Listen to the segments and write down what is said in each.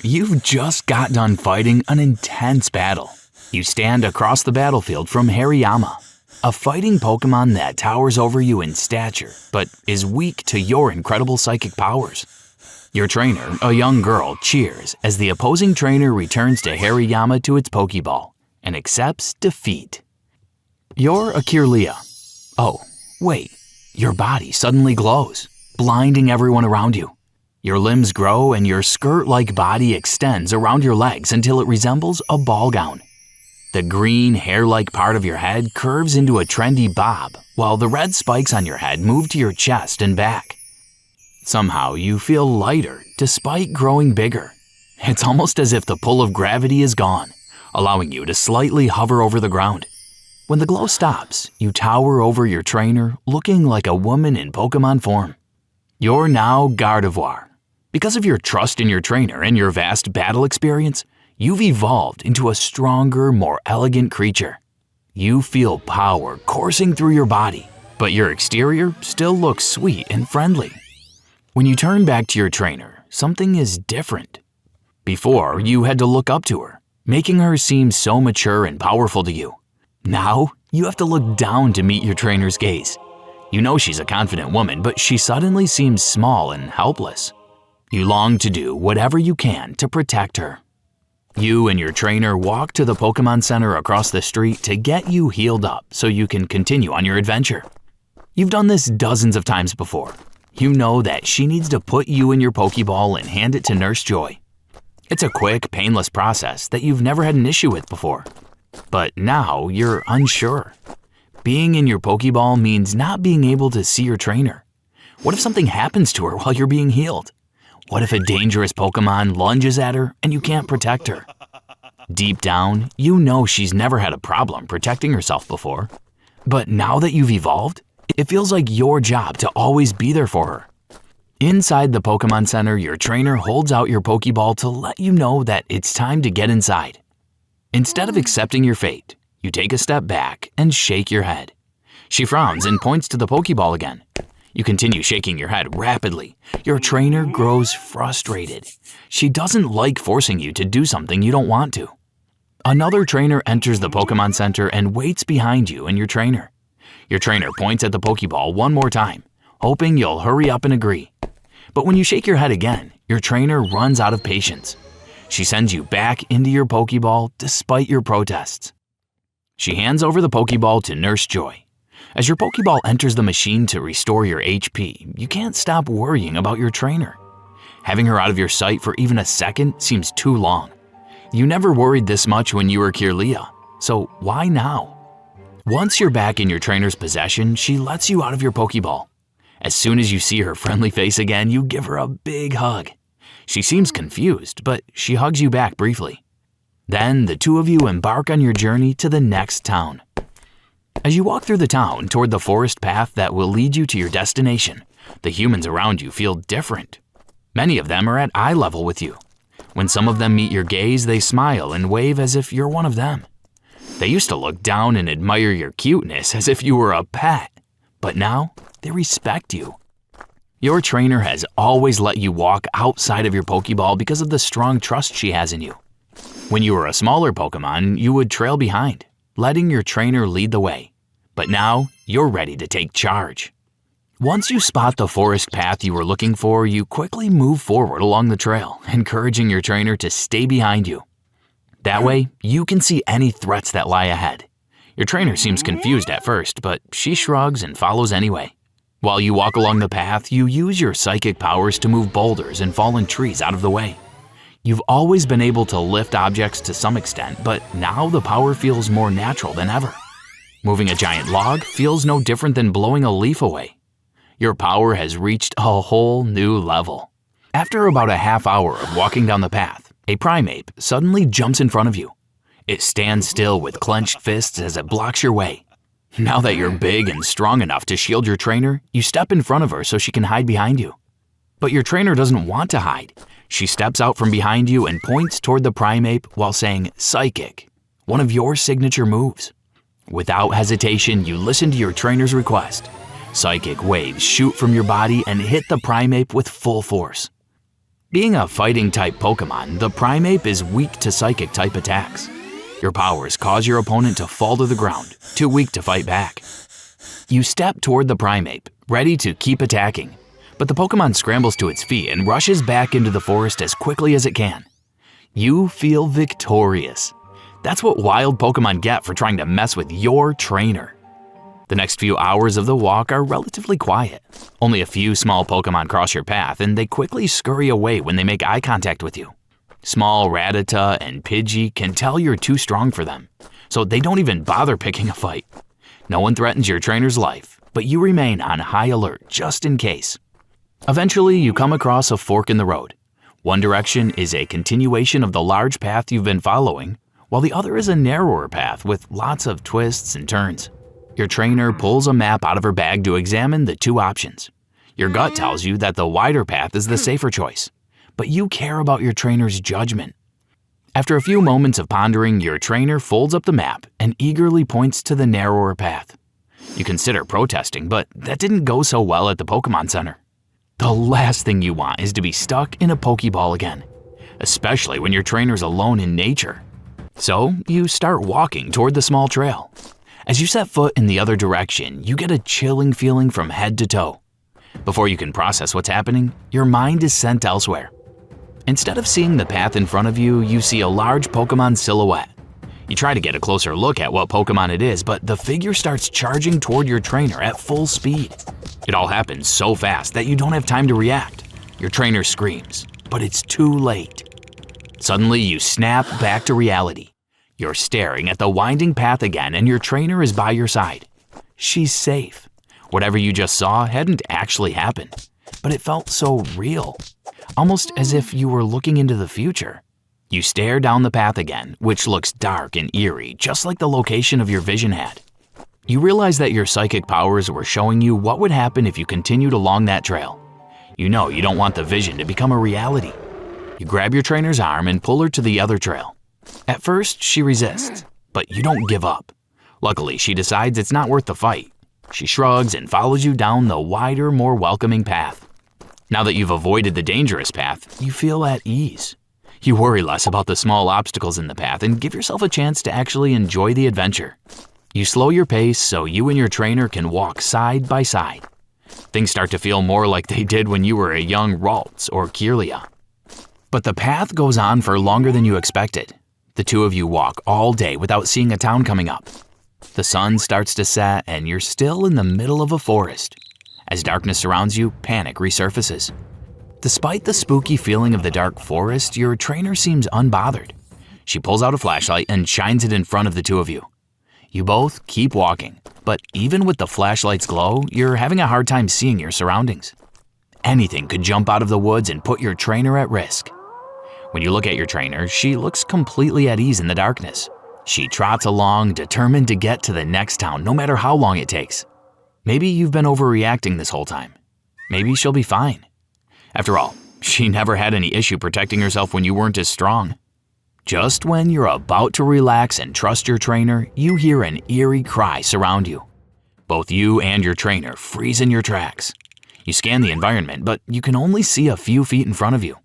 You've just got done fighting an intense battle. You stand across the battlefield from Hariyama, a fighting Pokemon that towers over you in stature, but is weak to your incredible psychic powers. Your trainer, a young girl, cheers as the opposing trainer returns to Hariyama to its Pokeball and accepts defeat. You're a Kirlia. Oh, wait, your body suddenly glows, blinding everyone around you. Your limbs grow and your skirt-like body extends around your legs until it resembles a ball gown. The green, hair-like part of your head curves into a trendy bob, while the red spikes on your head move to your chest and back. Somehow, you feel lighter despite growing bigger. It's almost as if the pull of gravity is gone, allowing you to slightly hover over the ground. When the glow stops, you tower over your trainer, looking like a woman in Pokemon form. You're now Gardevoir. Because of your trust in your trainer and your vast battle experience, you've evolved into a stronger, more elegant creature. You feel power coursing through your body, but your exterior still looks sweet and friendly. When you turn back to your trainer, something is different. Before, you had to look up to her, making her seem so mature and powerful to you. Now, you have to look down to meet your trainer's gaze. You know she's a confident woman, but she suddenly seems small and helpless. You long to do whatever you can to protect her. You and your trainer walk to the Pokemon Center across the street to get you healed up so you can continue on your adventure. You've done this dozens of times before. You know that she needs to put you in your Pokeball and hand it to Nurse Joy. It's a quick, painless process that you've never had an issue with before. But now you're unsure. Being in your Pokeball means not being able to see your trainer. What if something happens to her while you're being healed? What if a dangerous Pokemon lunges at her and you can't protect her? Deep down, you know she's never had a problem protecting herself before. But now that you've evolved, it feels like your job to always be there for her. Inside the Pokemon Center, your trainer holds out your Pokeball to let you know that it's time to get inside. Instead of accepting your fate, you take a step back and shake your head. She frowns and points to the Pokeball again. You continue shaking your head rapidly. Your trainer grows frustrated. She doesn't like forcing you to do something you don't want to. Another trainer enters the Pokemon Center and waits behind you and your trainer. Your trainer points at the Pokeball one more time, hoping you'll hurry up and agree. But when you shake your head again, your trainer runs out of patience. She sends you back into your Pokeball despite your protests. She hands over the Pokeball to Nurse Joy. As your Pokeball enters the machine to restore your HP, you can't stop worrying about your trainer. Having her out of your sight for even a second seems too long. You never worried this much when you were Kirlia, so why now? Once you're back in your trainer's possession, she lets you out of your Pokeball. As soon as you see her friendly face again, you give her a big hug. She seems confused, but she hugs you back briefly. Then the two of you embark on your journey to the next town. As you walk through the town toward the forest path that will lead you to your destination, the humans around you feel different. Many of them are at eye level with you. When some of them meet your gaze, they smile and wave as if you're one of them. They used to look down and admire your cuteness as if you were a pet, but now they respect you. Your trainer has always let you walk outside of your Pokeball because of the strong trust she has in you. When you were a smaller Pokemon, you would trail behind, letting your trainer lead the way. But now, you're ready to take charge. Once you spot the forest path you were looking for, you quickly move forward along the trail, encouraging your trainer to stay behind you. That way, you can see any threats that lie ahead. Your trainer seems confused at first, but she shrugs and follows anyway. While you walk along the path, you use your psychic powers to move boulders and fallen trees out of the way. You've always been able to lift objects to some extent, but now the power feels more natural than ever. Moving a giant log feels no different than blowing a leaf away. Your power has reached a whole new level. After about a half hour of walking down the path, a Primeape suddenly jumps in front of you. It stands still with clenched fists as it blocks your way. Now that you're big and strong enough to shield your trainer, you step in front of her so she can hide behind you. But your trainer doesn't want to hide. She steps out from behind you and points toward the Primeape while saying Psychic, one of your signature moves. Without hesitation, you listen to your trainer's request. Psychic waves shoot from your body and hit the Primeape with full force. Being a fighting-type Pokemon, the Primeape is weak to psychic-type attacks. Your powers cause your opponent to fall to the ground, too weak to fight back. You step toward the Primeape, ready to keep attacking, but the Pokemon scrambles to its feet and rushes back into the forest as quickly as it can. You feel victorious. That's what wild Pokemon get for trying to mess with your trainer. The next few hours of the walk are relatively quiet. Only a few small Pokemon cross your path, and they quickly scurry away when they make eye contact with you. Small Rattata and Pidgey can tell you're too strong for them, so they don't even bother picking a fight. No one threatens your trainer's life, but you remain on high alert just in case. Eventually, you come across a fork in the road. One direction is a continuation of the large path you've been following, while the other is a narrower path with lots of twists and turns. Your trainer pulls a map out of her bag to examine the two options. Your gut tells you that the wider path is the safer choice, but you care about your trainer's judgment. After a few moments of pondering, your trainer folds up the map and eagerly points to the narrower path. You consider protesting, but that didn't go so well at the Pokemon Center. The last thing you want is to be stuck in a Pokeball again, especially when your trainer's alone in nature. So you start walking toward the small trail. As you set foot in the other direction, you get a chilling feeling from head to toe. Before you can process what's happening, your mind is sent elsewhere. Instead of seeing the path in front of you, you see a large Pokemon silhouette. You try to get a closer look at what Pokemon it is, but the figure starts charging toward your trainer at full speed. It all happens so fast that you don't have time to react. Your trainer screams, but it's too late. Suddenly, you snap back to reality. You're staring at the winding path again, and your trainer is by your side. She's safe. Whatever you just saw hadn't actually happened, but it felt so real, almost as if you were looking into the future. You stare down the path again, which looks dark and eerie, just like the location of your vision had. You realize that your psychic powers were showing you what would happen if you continued along that trail. You know you don't want the vision to become a reality. You grab your trainer's arm and pull her to the other trail. At first, she resists, but you don't give up. Luckily, she decides it's not worth the fight. She shrugs and follows you down the wider, more welcoming path. Now that you've avoided the dangerous path, you feel at ease. You worry less about the small obstacles in the path and give yourself a chance to actually enjoy the adventure. You slow your pace so you and your trainer can walk side by side. Things start to feel more like they did when you were a young Ralts or Kirlia. But the path goes on for longer than you expected. The two of you walk all day without seeing a town coming up. The sun starts to set and you're still in the middle of a forest. As darkness surrounds you, panic resurfaces. Despite the spooky feeling of the dark forest, your trainer seems unbothered. She pulls out a flashlight and shines it in front of the two of you. You both keep walking, but even with the flashlight's glow, you're having a hard time seeing your surroundings. Anything could jump out of the woods and put your trainer at risk. When you look at your trainer, she looks completely at ease in the darkness. She trots along, determined to get to the next town no matter how long it takes. Maybe you've been overreacting this whole time. Maybe she'll be fine. After all, she never had any issue protecting herself when you weren't as strong. Just when you're about to relax and trust your trainer, you hear an eerie cry surround you. Both you and your trainer freeze in your tracks. You scan the environment, but you can only see a few feet in front of you.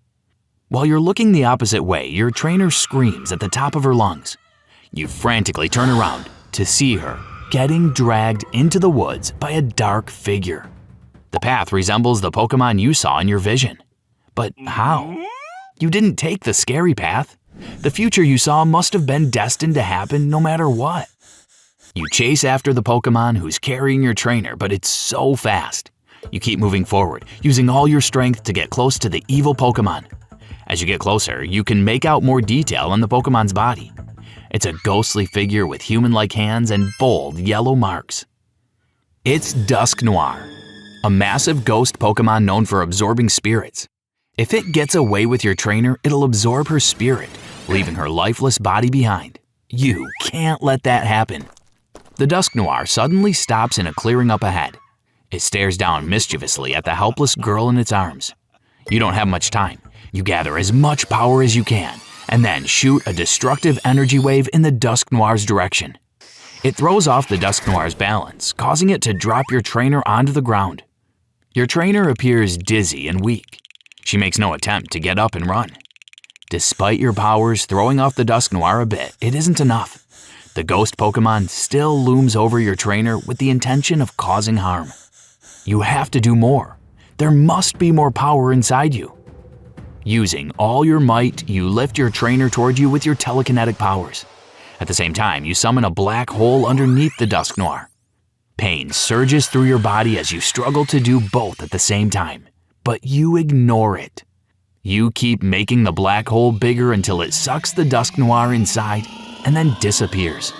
While you're looking the opposite way, your trainer screams at the top of her lungs. You frantically turn around to see her getting dragged into the woods by a dark figure. The path resembles the Pokemon you saw in your vision. But how? You didn't take the scary path. The future you saw must have been destined to happen no matter what. You chase after the Pokemon who's carrying your trainer, but it's so fast. You keep moving forward, using all your strength to get close to the evil Pokemon. As you get closer, you can make out more detail on the Pokemon's body. It's a ghostly figure with human-like hands and bold yellow marks. It's Dusknoir, a massive ghost Pokemon known for absorbing spirits. If it gets away with your trainer, it'll absorb her spirit, leaving her lifeless body behind. You can't let that happen. The Dusknoir suddenly stops in a clearing up ahead. It stares down mischievously at the helpless girl in its arms. You don't have much time. You gather as much power as you can, and then shoot a destructive energy wave in the Dusknoir's direction. It throws off the Dusknoir's balance, causing it to drop your trainer onto the ground. Your trainer appears dizzy and weak. She makes no attempt to get up and run. Despite your powers throwing off the Dusknoir a bit, it isn't enough. The ghost Pokémon still looms over your trainer with the intention of causing harm. You have to do more. There must be more power inside you. Using all your might, you lift your trainer toward you with your telekinetic powers. At the same time, you summon a black hole underneath the Dusknoir. Pain surges through your body as you struggle to do both at the same time, but you ignore it. You keep making the black hole bigger until it sucks the Dusknoir inside and then disappears.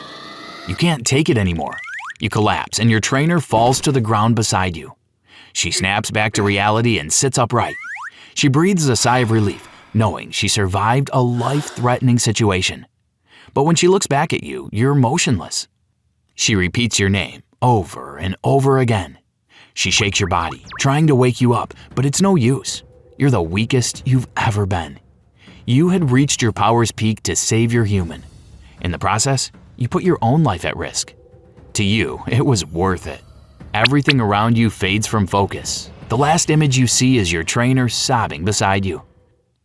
You can't take it anymore. You collapse and your trainer falls to the ground beside you. She snaps back to reality and sits upright. She breathes a sigh of relief, knowing she survived a life-threatening situation. But when she looks back at you, you're motionless. She repeats your name over and over again. She shakes your body, trying to wake you up, but it's no use. You're the weakest you've ever been. You had reached your power's peak to save your human. In the process, you put your own life at risk. To you, it was worth it. Everything around you fades from focus. The last image you see is your trainer sobbing beside you.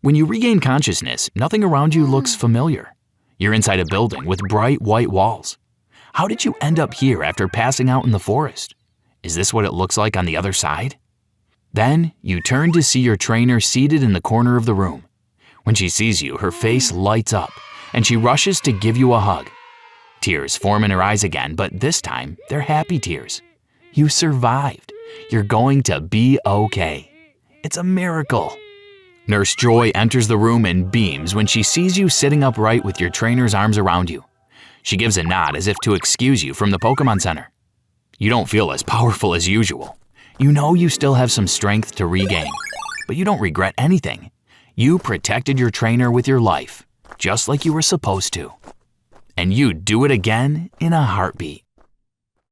When you regain consciousness, nothing around you looks familiar. You're inside a building with bright white walls. How did you end up here after passing out in the forest? Is this what it looks like on the other side? Then, you turn to see your trainer seated in the corner of the room. When she sees you, her face lights up, and she rushes to give you a hug. Tears form in her eyes again, but this time, they're happy tears. You survived. You're going to be okay. It's a miracle. Nurse Joy enters the room and beams when she sees you sitting upright with your trainer's arms around you. She gives a nod as if to excuse you from the Pokémon Center. You don't feel as powerful as usual. You know you still have some strength to regain, but you don't regret anything. You protected your trainer with your life, just like you were supposed to. And you'd do it again in a heartbeat.